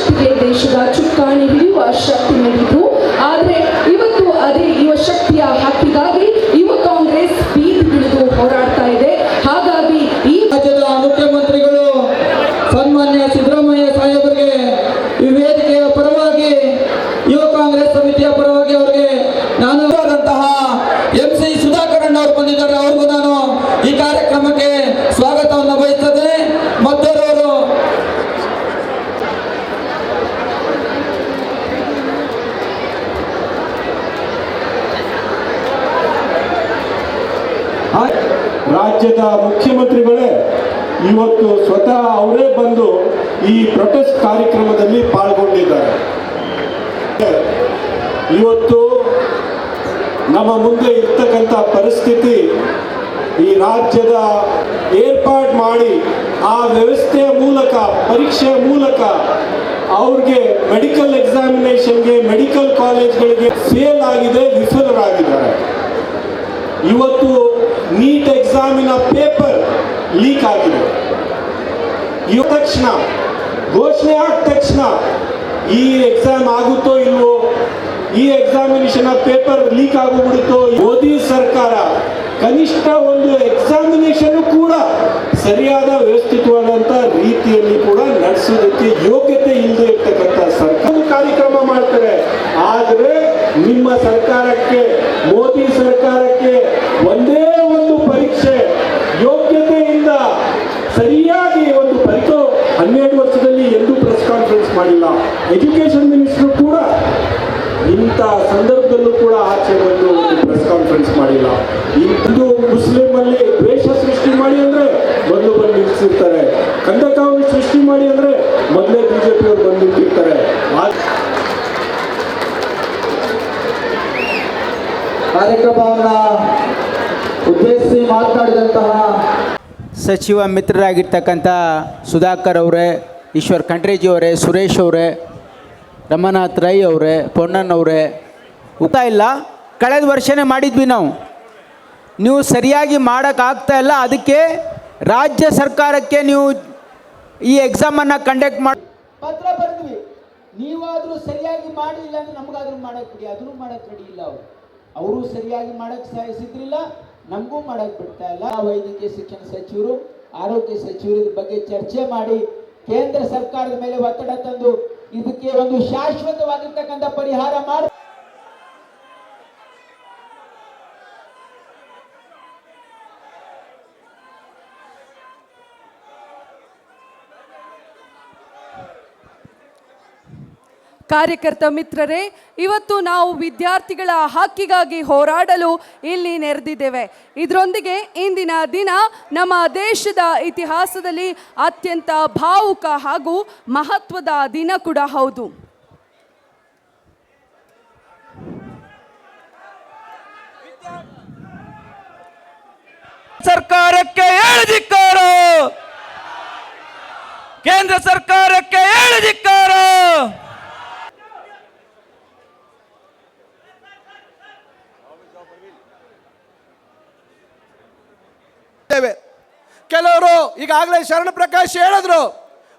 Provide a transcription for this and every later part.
ಶಕ್ತಿಗೆ ದೇಶದ ಚುಕ್ಕಾಣಿ ಹಿಡಿಯುವ ಶಕ್ತಿ ನೀಡಿತು. ಆದರೆ ಇವತ್ತು ಅದೇ ಯುವ ಶಕ್ತಿಯ ಹಕ್ಕಿಗಾಗಿ ಯುವ ಕಾಂಗ್ರೆಸ್ ಬೀದಿಗಿಳಿದು ಹೋರಾಡ್ತಾ ಇದೆ. ಹಾಗಾಗಿ ಈ ರಾಜ್ಯದ ಮುಖ್ಯಮಂತ್ರಿಗಳು ಸನ್ಮಾನ್ಯ ಸಿದ್ದರಾಮಯ್ಯ ಸಾಹೇಬರಿಗೆ ಈ ವೇದಿಕೆಯ ಪರವಾಗಿ ಯುವ ಕಾಂಗ್ರೆಸ್ ಸಮಿತಿಯ ಪರವಾಗಿ ಅವರಿಗೆ ನಾನು MC ಸುಧಾಕರಣ್ಣ ಅವರು ಬಂದಿದ್ದಾರೆ. ಅವ್ರಿಗೂ ನಾನು ಈ ಕಾರ್ಯಕ್ರಮಕ್ಕೆ ಸ್ವಾಗತವನ್ನು ಬಯಸ್ತೇನೆ. ಮತ್ತವರು ರಾಜ್ಯದ ಮುಖ್ಯಮಂತ್ರಿಗಳೇ ಇವತ್ತು ಸ್ವತಃ ಅವರೇ ಬಂದು ಈ ಪ್ರೊಟೆಸ್ಟ್ ಕಾರ್ಯಕ್ರಮದಲ್ಲಿ ಪಾಲ್ಗೊಂಡಿದ್ದಾರೆ. ಇವತ್ತು ನಮ್ಮ ಮುಂದೆ ಇರ್ತಕ್ಕಂಥ ಪರಿಸ್ಥಿತಿ, ಈ ರಾಜ್ಯದ ಏರ್ಪಾಡು ಮಾಡಿ ಆ ವ್ಯವಸ್ಥೆಯ ಮೂಲಕ ಪರೀಕ್ಷೆಯ ಮೂಲಕ ಅವ್ರಿಗೆ ಮೆಡಿಕಲ್ ಎಕ್ಸಾಮಿನೇಷನ್ಗೆ ಮೆಡಿಕಲ್ ಕಾಲೇಜ್ಗಳಿಗೆ ಫೇಲ್ ಆಗಿದೆ, ವಿಫಲರಾಗಿದ್ದಾರೆ. ಇವತ್ತು ನೀಟ್ ಎಕ್ಸಾಮಿನ ಪೇಪರ್ ಲೀಕ್ ಆಗಿದೆ. ತಕ್ಷಣ ಘೋಷಣೆ ಆದ ತಕ್ಷಣ ಈ ಎಕ್ಸಾಮ್ ಆಗುತ್ತೋ ಇಲ್ವೋ, ಈ ಎಕ್ಸಾಮಿನೇಷನ್ ಪೇಪರ್ ಲೀಕ್ ಆಗೋಗ್ಬಿಡುತ್ತೋ, ಮೋದಿ ಸರ್ಕಾರ ಕನಿಷ್ಠ ಒಂದು ಎಕ್ಸಾಮಿನೇಷನ್ ಕೂಡ ಸರಿಯಾದ ವ್ಯವಸ್ಥಿತವಾದಂಥ ರೀತಿಯಲ್ಲಿ ಕೂಡ ನಡೆಸೋದಕ್ಕೆ ಯೋಗ್ಯತೆ ಇಲ್ಲದೆ ಇರ್ತಕ್ಕಂಥ ಸರ್ಕಾರ ಕಾರ್ಯಕ್ರಮ ಮಾಡ್ತಾರೆ. ಆದರೆ ನಿಮ್ಮ ಸರ್ಕಾರಕ್ಕೆ, ಮೋದಿ ಸರ್ಕಾರಕ್ಕೆ ಒಂದೇ ಒಂದು ಪರೀಕ್ಷೆ ಯೋಗ್ಯತೆಯಿಂದ ಸರಿಯಾಗಿ ಒಂದು ಪರೀಕ್ಷೆ 12 ವರ್ಷದಲ್ಲಿ ಎಂದೂ ಪ್ರೆಸ್ ಕಾನ್ಫರೆನ್ಸ್ ಮಾಡಿಲ್ಲ. ಎಜುಕೇಶನ್ ಮಿನಿಸ್ಟರ್ ಕೂಡ ಇಂಥ ಸಂದರ್ಭದಲ್ಲೂ ಕೂಡ ಆಚೆ ಬಂದು ಒಂದು ಪ್ರೆಸ್ ಕಾನ್ಫರೆನ್ಸ್ ಮಾಡಿಲ್ಲ. ಇಂದು ಮುಸ್ಲಿಂ ಅಲ್ಲಿ ದ್ವೇಷ ಸೃಷ್ಟಿ ಮಾಡಿ ಅಂದ್ರೆ ಮೊದಲು ಬಂದು ನಿಲ್ಲಿಸಿರ್ತಾರೆ, ಕಂದಕವನ್ನು ಸೃಷ್ಟಿ ಮಾಡಿ ಅಂದ್ರೆ ಮೊದಲೇ ಬಿಜೆಪಿ ಅವರು ಬಂದು ನಿಂತಿರ್ತಾರೆ. ಕಾರ್ಯಕ್ರಮವನ್ನ ಉದ್ದೇಶಿಸಿ ಮಾತನಾಡಿದಂತಹ ಸಚಿವ ಮಿತ್ರರಾಗಿರ್ತಕ್ಕಂಥ ಸುಧಾಕರ್ ಅವರೇ, ಈಶ್ವರ್ ಖಂಡ್ರೇಜಿ ಅವರೇ, ಸುರೇಶ್ ಅವರೇ, ರಮನಾಥ್ ರೈ ಅವರೇ, ಪೊನ್ನಣ್ಣವರೇ, ಇಲ್ಲ ಕಳೆದ ವರ್ಷನೇ ಮಾಡಿದ್ವಿ ನಾವು. ನೀವು ಸರಿಯಾಗಿ ಮಾಡೋಕ್ಕಾಗ್ತಾ ಇಲ್ಲ, ಅದಕ್ಕೆ ರಾಜ್ಯ ಸರ್ಕಾರಕ್ಕೆ ನೀವು ಈ ಎಕ್ಸಾಮನ್ನು ಕಂಡಕ್ಟ್ ಮಾಡಿ ಪತ್ರ ಬರೆದ್ವಿ. ನೀವಾದರೂ ಸರಿಯಾಗಿ ಮಾಡಿಲ್ಲ ಅಂದರೆ ನಮಗಾದ್ರೂ ಮಾಡಕ್ಕೆ ಬಿಡಿ. ಅದನ್ನು ಮಾಡಕ್ಕೆ ರೆಡಿ ಇಲ್ಲ ಅವರು ಸರಿಯಾಗಿ ಮಾಡಕ್ಕೆ ಸಹಿಸಿದ್ರಿಲ್ಲ, ನಮಗೂ ಮಾಡಕ್ಕೆ ಬಿಡ್ತಾ ಇಲ್ಲ. ವೈದ್ಯಕೀಯ ಶಿಕ್ಷಣ ಸಚಿವರು, ಆರೋಗ್ಯ ಸಚಿವರು ಇದ್ರ ಬಗ್ಗೆ ಚರ್ಚೆ ಮಾಡಿ ಕೇಂದ್ರ ಸರ್ಕಾರದ ಮೇಲೆ ಒತ್ತಡ ತಂದು ಇದಕ್ಕೆ ಒಂದು ಶಾಶ್ವತವಾಗಿರ್ತಕ್ಕಂಥ ಪರಿಹಾರ ಮಾಡಿ ಕಾರ್ಯಕರ್ತ ಮಿತ್ರರೇ, ಇವತ್ತು ನಾವು ವಿದ್ಯಾರ್ಥಿಗಳ ಹಕ್ಕಿಗಾಗಿ ಹೋರಾಡಲು ಇಲ್ಲಿ ನೆರೆದಿದ್ದೇವೆ. ಇದರೊಂದಿಗೆ ಇಂದಿನ ದಿನ ನಮ್ಮ ದೇಶದ ಇತಿಹಾಸದಲ್ಲಿ ಅತ್ಯಂತ ಭಾವುಕ ಹಾಗೂ ಮಹತ್ವದ ದಿನ ಕೂಡ ಹೌದು. ಸರ್ಕಾರಕ್ಕೆ ಹೇಳಿದಿಕ್ಕಾರ, ಕೇಂದ್ರ ಸರ್ಕಾರಕ್ಕೆ ಹೇಳಿದಿಕ್ಕಾರ. ಕೆಲವರು ಈಗಾಗಲೇ ಶರಣ ಪ್ರಕಾಶ್ ಹೇಳಿದ್ರು,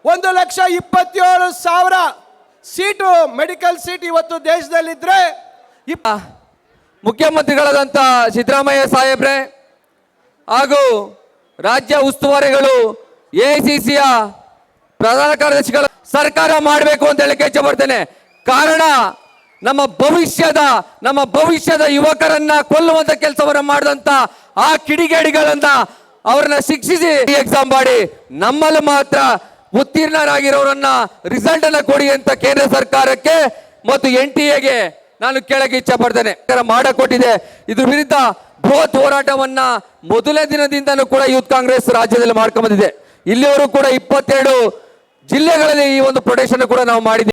1,27,000 ಸೀಟು ಮೆಡಿಕಲ್ ಸೀಟ್ ಇವತ್ತು ದೇಶದಲ್ಲಿದ್ರೆ ಮುಖ್ಯಮಂತ್ರಿಗಳಾದಂಥ ಸಿದ್ದರಾಮಯ್ಯ ಸಾಹೇಬ್ರೆ ಹಾಗೂ ರಾಜ್ಯ ಉಸ್ತುವಾರಿಗಳು, AICCಯ ಪ್ರಧಾನ ಕಾರ್ಯದರ್ಶಿಗಳು ಸರ್ಕಾರ ಮಾಡಬೇಕು ಅಂತ ಹೇಳಿ ಇಚ್ಛೆ ಪಡ್ತೇನೆ. ಕಾರಣ ನಮ್ಮ ಭವಿಷ್ಯದ ಯುವಕರನ್ನ ಕೊಲ್ಲುವಂತ ಕೆಲಸವನ್ನ ಮಾಡಿದಂತ ಆ ಕಿಡಿಗೇಡಿಗಳನ್ನ ಅವ್ರನ್ನ ಶಿಕ್ಷಿಸಿ ಎಕ್ಸಾಮ್ ಮಾಡಿ ನಮ್ಮಲ್ಲಿ ಮಾತ್ರ ಉತ್ತೀರ್ಣರಾಗಿರೋರನ್ನ ರಿಸಲ್ಟ್ ಅನ್ನ ಕೊಡಿ ಅಂತ ಕೇಂದ್ರ ಸರ್ಕಾರಕ್ಕೆ ಮತ್ತು NTA ನಾನು ಕೇಳಕ್ಕೆ ಇಚ್ಛೆ ಪಡ್ತೇನೆ. ಮಾಡಿಕೊಟ್ಟಿದೆ. ಇದ್ರ ವಿರುದ್ಧ ಬೃಹತ್ ಹೋರಾಟವನ್ನ ಮೊದಲನೇ ದಿನದಿಂದನೂ ಕೂಡ ಯೂತ್ ಕಾಂಗ್ರೆಸ್ ರಾಜ್ಯದಲ್ಲಿ ಮಾಡ್ಕೊಂಡ್ ಬಂದಿದೆ. ಇಲ್ಲಿಯವರು ಕೂಡ 22 ಜಿಲ್ಲೆಗಳಲ್ಲಿ ಈ ಒಂದು ಪ್ರೊಟೆಕ್ಷನ್ ಕೂಡ ನಾವು ಮಾಡಿದ್ದೀವಿ.